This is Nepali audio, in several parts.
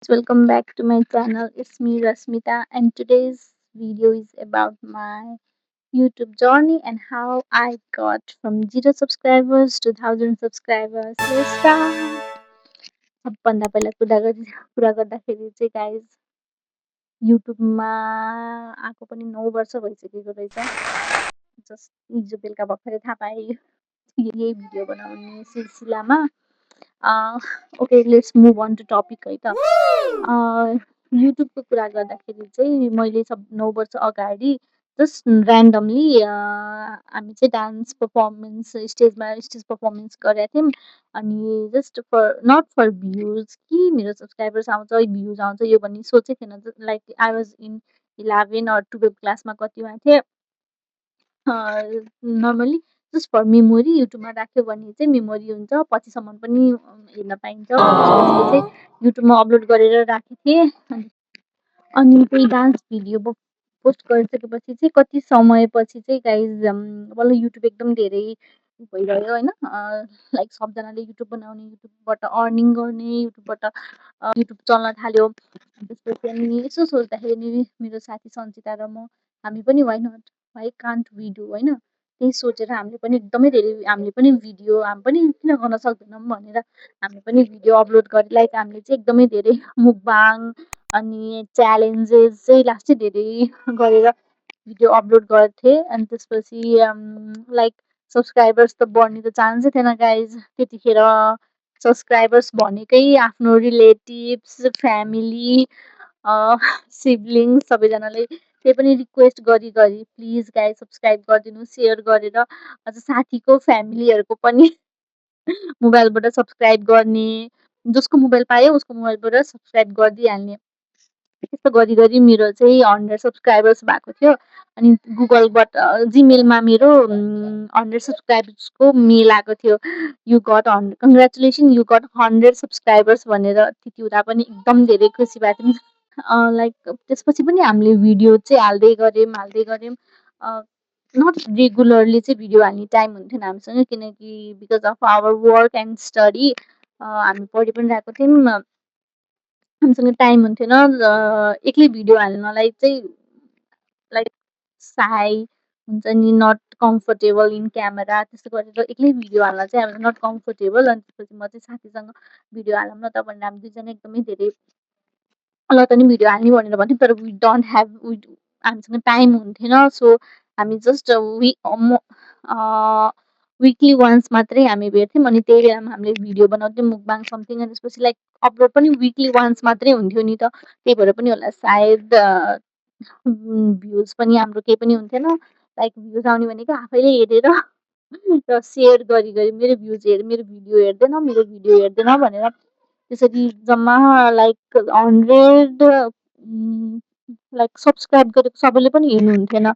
Welcome back to my channel. It's me Rasmita, and today's video is about my YouTube journey and how I got from 0 subscribers to 1,000 subscribers. Let's start. सबभन्दा पहिला कुरा गर्दाखेरि चाहिँ गाइज युट्युबमा आएको पनि 9 वर्ष भइसकेको रहेछ। जस्ट हिजो बेलुका भर्खरै थाहा पाएँ यही भिडियो बनाउने सिलसिलामा। Okay, let's move on to topic है त। युट्युबको कुरा गर्दाखेरि चाहिँ मैले 9 वर्ष अगाडि जस्ट ऱ्यान्डमली हामी चाहिँ डान्स पर्फर्मेन्स स्टेज पर्फर्मेन्स गरेका थियौँ। अनि just for not for views कि मेरो सब्सक्राइबर्स आउँछ, भ्युज आउँछ यो भन्ने सोचेको थिएन। Like I was in 11 or 12 क्लासमा कतिमा थिएँ। नर्मली जस्ट फर मेमोरी युट्युबमा राख्यो भने चाहिँ मेमोरी हुन्छ, पछिसम्म पनि हेर्न पाइन्छ भन्ने सोचले चाहिँ युट्युबमा अपलोड गरेर राखेको थिएँ। अनि त्यही डान्स भिडियो पोस्ट गरिसकेपछि चाहिँ कति समयपछि चाहिँ गाइज बल्ल युट्युब एकदम धेरै भइरह्यो होइन। लाइक सबजनाले युट्युब बनाउने, युट्युबबाट अर्निङ गर्ने, युट्युबबाट युट्युब चल्न थाल्यो। त्यसपछि अनि यसो सोच्दाखेरि नि मेरो साथी सन्चिता र म हामी पनि वाइ कान्ट वी डु होइन। त्यही सोचेर हामीले पनि एकदमै धेरै हामीले पनि हामी पनि किन गर्न सक्दैनौँ भनेर हामीले पनि भिडियो अपलोड गरेँ। लाइक हामीले चाहिँ एकदमै धेरै मुकबाङ अनि च्यालेन्जेस चाहिँ लास्टै धेरै गरेर भिडियो अपलोड गर्थेँ। अनि त्यसपछि लाइक सब्सक्राइबर्स त बढ्ने त चान्सै थिएन गाइज। त्यतिखेर सब्सक्राइबर्स भनेकै आफ्नो रिलेटिभ्स, फ्यामिली, सिब्लिङ्स सबैजनाले त्यही पनि रिक्वेस्ट गरी प्लिज गाइज सब्सक्राइब गरिदिनु, सेयर गरेर अझ साथीको फ्यामिलीहरूको पनि मोबाइलबाट सब्सक्राइब गर्ने, जसको मोबाइल पायो उसको मोबाइलबाट सब्सक्राइब गरिदिइहाल्ने। त्यस्तो गरी मेरो चाहिँ 100 सब्सक्राइबर्स भएको थियो। अनि गुगलबाट जिमेलमा मेरो 100 सब्सक्राइबर्सको मेल आएको थियो। You got congratulation you got 100 subscribers भनेर। त्यति हुँदा पनि एकदम धेरै खुसी भएको थियौँ। लाइक त्यसपछि पनि हामीले भिडियो चाहिँ हाल्दै गऱ्यौँ। नट रेगुलरली चाहिँ भिडियो हाल्ने टाइम हुन्थेन हामीसँग, किनकि because of our work and study हामी पढि पनि रहेको थियौँ। हामीसँग टाइम हुन्थेन। एक्लै भिडियो हाल्नलाई चाहिँ लाइक साई हुन्छ नि, नट कम्फर्टेबल इन क्यामेरा, त्यस्तो गरेर एक्लै भिडियो हाल्न चाहिँ हामीलाई नट कम्फर्टेबल। अनि त्यसपछि म चाहिँ साथीसँग भिडियो हालौँ न त भनेर हामी दुईजना एकदमै धेरै ल त नि भिडियो हाल्ने भनेर भन्थ्यौँ। तर वी डोन्ट ह्याभ हामीसँग टाइम हुन्थेन। सो हामी जस्ट विकली वान्स मात्रै हामी भेट्थ्यौँ। अनि त्यही बेलामा हामीले भिडियो बनाउँथ्यौँ मुकबाङ समथिङ। अनि त्यसपछि लाइक अपलोड पनि विकली वान्स मात्रै हुन्थ्यो नि त, त्यही भएर पनि होला सायद भ्युज पनि हाम्रो केही पनि हुन्थेन। लाइक भ्युज आउने भनेको आफैले हेरेर र सेयर गरी मेरो भिडियो हेर्दैन भनेर। त्यसरी जम्मा लाइक 100 लाइक सब्सक्राइब गरेको सबैले पनि हेर्नुहुन्थेन।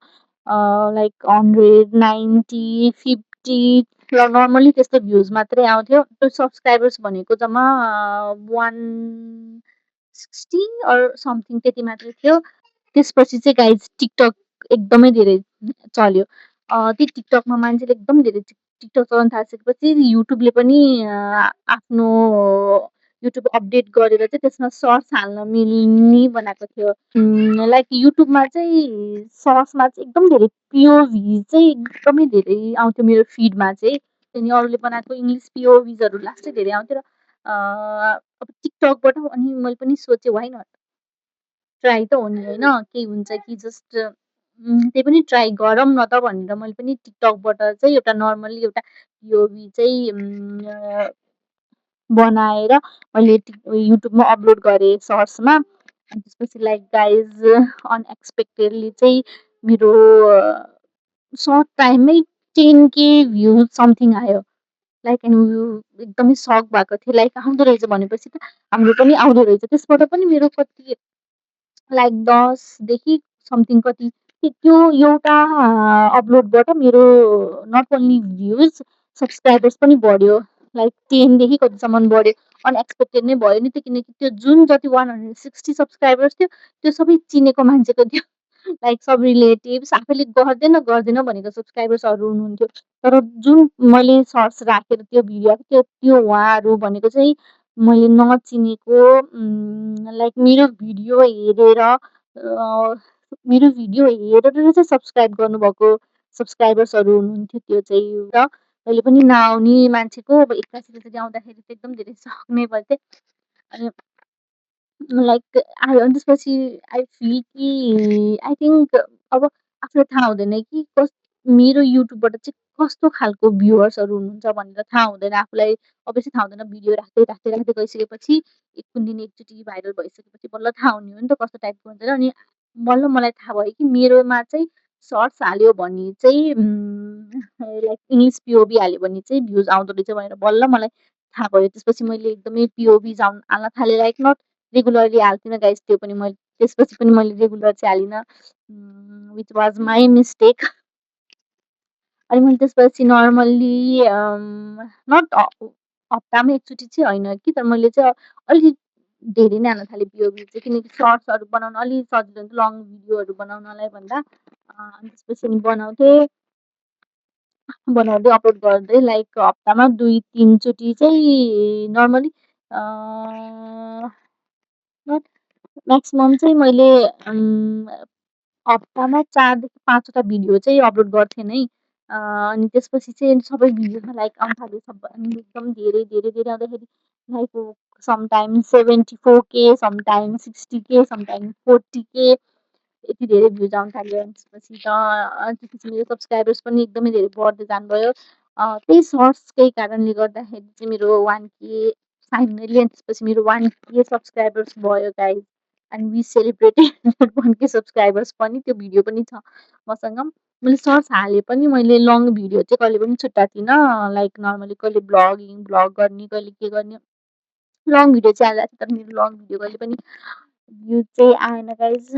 लाइक 100, 90, 50 र नर्मली त्यस्तो भ्युज मात्रै आउँथ्यो। सब्सक्राइबर्स भनेको जम्मा 160 अर समथिङ त्यति मात्रै थियो। त्यसपछि चाहिँ गाइज टिकटक एकदमै धेरै चल्यो। त्यो टिकटकमा मान्छेले एकदम धेरै टिकटक चलाउन थालिसकेपछि युट्युबले पनि आफ्नो युट्युब अपडेट गरेर चाहिँ त्यसमा सर्ट्स हाल्न मिल्ने बनाएको थियो। लाइक युट्युबमा चाहिँ सर्ट्समा चाहिँ एकदम धेरै पिओभी चाहिँ एकदमै धेरै आउँथ्यो मेरो फिडमा चाहिँ। अनि अरूले बनाएको इङ्ग्लिस पिओभिजहरू लास्टै धेरै आउँथ्यो। र अब टिकटकबाट अनि मैले पनि सोचेँ वाइ नट ट्राई त हो नि होइन, केही हुन्छ कि जस्ट त्यही पनि ट्राई गरौँ न त भनेर मैले पनि टिकटकबाट चाहिँ एउटा नर्मली एउटा पिओभी चाहिँ बनाएर मैले युट्युबमा अपलोड गरेँ सर्ट्समा। अनि त्यसपछि लाइक गाइज अनएक्सपेक्टेडली चाहिँ मेरो सर्ट टाइममै 10K भ्युज समथिङ आयो। लाइक अनि एकदमै सक भएको थियो। लाइक आउँदो रहेछ भनेपछि त हाम्रो पनि आउँदो रहेछ। त्यसबाट पनि मेरो कति लाइक 10देखि समथिङ कति त्यो एउटा अपलोडबाट मेरो नट ओन्ली भ्युज सब्सक्राइबर्स पनि बढ्यो। लाइक 10देखि कतिसम्म बढ्यो। अनएक्सपेक्टेड नै भयो नि त, किनकि त्यो जुन जति 160 सब्सक्राइबर्स थियो त्यो सबै चिनेको मान्छेको थियो। लाइक सब रिलेटिभ्स, आफैले गर्दैन भनेको सब्सक्राइबर्सहरू हुनुहुन्थ्यो। तर जुन मैले सर्ट्स राखेर त्यो भिडियो त्यो उहाँहरू भनेको चाहिँ मैले नचिनेको लाइक मेरो भिडियो हेरेर चाहिँ सब्स्क्राइब गर्नुभएको सब्स्क्राइबर्सहरू हुनुहुन्थ्यो त्यो चाहिँ र कहिले पनि नआउने मान्छेको अब एक्कासित चाहिँ आउँदाखेरि चाहिँ एकदम धेरै सक नै पर्थेँ। अनि लाइक अनि त्यसपछि आई फिल कि आई थिङ्क अब आफूलाई थाहा हुँदैन कि मेरो युट्युबबाट चाहिँ कस्तो खालको भ्युवर्सहरू हुनुहुन्छ भनेर थाहा हुँदैन आफूलाई। अभियसली थाहा हुँदैन भिडियो राख्दै गइसकेपछि कुन दिन एकचोटि भाइरल भइसकेपछि बल्ल थाहा हुने हो नि त कस्तो टाइपको हुन्छ र। अनि बल्ल मलाई थाहा भयो कि मेरोमा चाहिँ सर्ट्स हाल्यो भने चाहिँ लाइक इङ्ग्लिस पिओभी हाल्यो भने चाहिँ भ्युज आउँदो रहेछ भनेर बल्ल मलाई थाहा भयो। त्यसपछि मैले एकदमै पिओभी हाल्न थालेँ, लाइक नट रेगुलरली हाल्थिनँ गाइस, त्यो पनि मैले त्यसपछि पनि मैले रेगुलर चाहिँ हालिनँ, विच वाज माई मिस्टेक। अनि मैले त्यसपछि नर्मल्ली नट हप्तामा एकचोटि चाहिँ होइन कि, तर मैले चाहिँ अलिक धेरै नै हाल्न थालेँ पिओभी चाहिँ, किनकि सर्ट्सहरू बनाउन अलिक सजिलो हुन्छ लङ भिडियोहरू बनाउनलाई भन्दा। अनि त्यसपछि बनाउँदै अपलोड गर्दै लाइक हप्तामा 2-3 चोटि चाहिँ नर्मली म्याक्सिमम चाहिँ मैले हप्तामा 4 देखि 5 वटा भिडियो चाहिँ अपलोड गर्थेँ नै। अनि त्यसपछि चाहिँ सबै भिडियोमा लाइक आउन थाल्यो अनि एकदम धेरै धेरै धेरै आउँदाखेरि like sometimes 74K, sometimes 60K, sometimes 40K यति धेरै भ्युज आउन थाल्यो। अनि त्यसपछि मेरो सब्सक्राइबर्स पनि एकदमै धेरै बढ्दै जानुभयो। त्यही सर्ट्सकै कारणले गर्दाखेरि चाहिँ मेरो 1K फाइनली, अनि त्यसपछि मेरो 1K सब्सक्राइबर्स भयो guys. And we celebrated 1K subscribers पनि, त्यो भिडियो पनि छ मसँग। मैले सर्ट्स हालेँ पनि मैले लङ भिडियो चाहिँ कहिले पनि छुट्टादिनँ, लाइक नर्मली कहिले भ्लग गर्ने, कहिले के गर्ने, लङ भिडियो चाहिँ हालिरहेको थिएँ, तर मेरो लङ भिडियो कहिले पनि भ्युज चाहिँ आएन गाइज।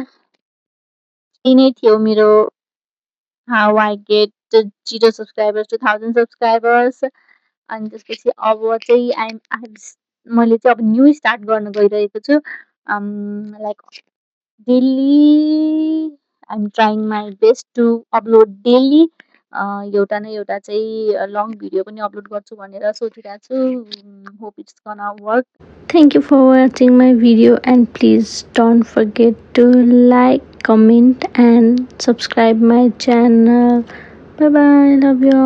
यही नै थियो मेरो how I get 0 subscribers to 1000 subscribers. अनि त्यसपछि अब चाहिँ मैले चाहिँ अब न्यू स्टार्ट गर्न गइरहेको छु, like daily I'm trying my best to upload daily एउटा न एउटा चाहिँ लङ भिडियो पनि अपलोड गर्छु भनेर सोचिरहेको छु। होप इट्स गना work. Thank you for watching my video, and please don't forget to like, comment and subscribe my channel. Bye bye, love you all.